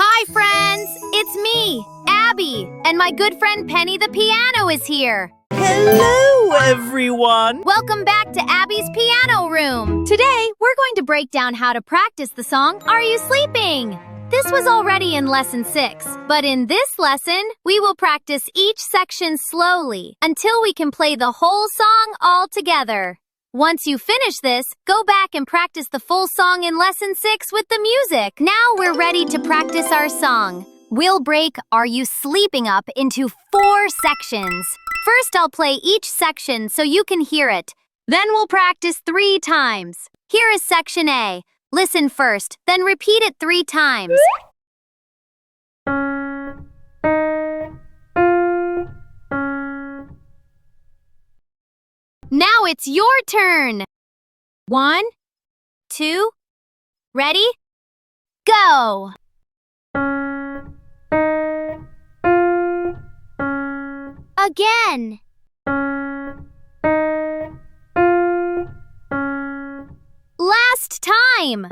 Hi, friends! It's me, Abby, and my good friend Penny the piano is here. Hello, everyone! Welcome back to Abby's piano room. Today, we're going to break down how to practice the song, Are You Sleeping? This was already in Lesson 6, but in this lesson, we will practice each section slowly until we can play the whole song all together. Once you finish this, go back and practice the full song in Lesson 6 with the music. Now we're ready to practice our song. We'll break Are You Sleeping Up into 4 sections. First, I'll play each section so you can hear it. Then we'll practice 3 times. Here is Section A. Listen first, then repeat it 3 times. Now it's your turn. 1, 2, ready? Go! Again. Last time.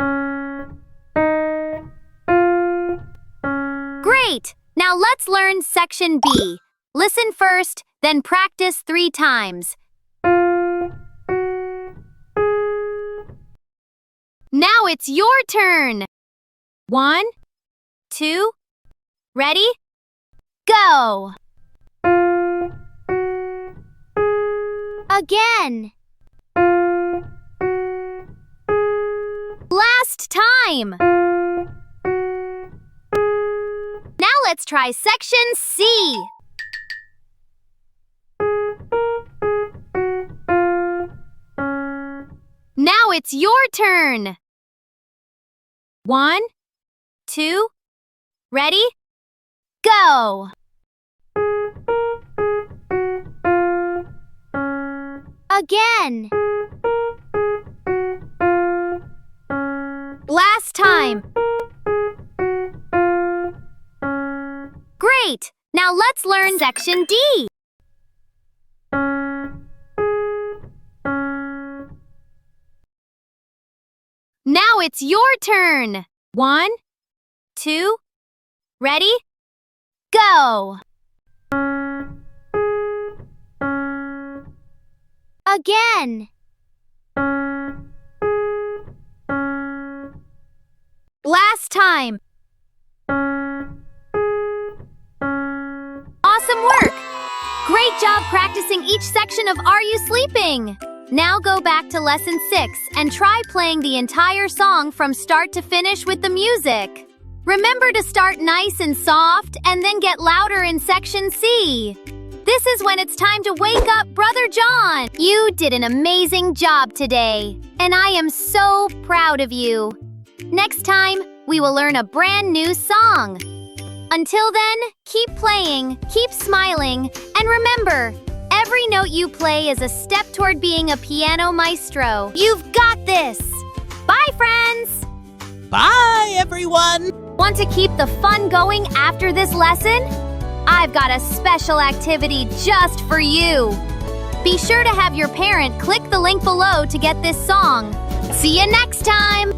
Great! Now let's learn Section B. Listen first, then practice 3 times. Now it's your turn. 1, 2, ready? Go! Again. Last time. Now let's try Section C. Now it's your turn. 1, 2, ready? Go! Again. Last time. Great! Now let's learn Section D. Now it's your turn. 1, 2, ready? Go! Again. Last time. Awesome work! Great job practicing each section of Are You Sleeping? Now go back to Lesson 6 and try playing the entire song from start to finish with the music. Remember to start nice and soft and then get louder in Section C. This is when it's time to wake up Brother John. You did an amazing job today, and I am so proud of you. Next time, we will learn a brand new song. Until then, keep playing, keep smiling, and remember, every note you play is a step toward being a piano maestro. You've got this! Bye, friends! Bye, everyone! Want to keep the fun going after this lesson? I've got a special activity just for you. Be sure to have your parent click the link below to get this song. See you next time!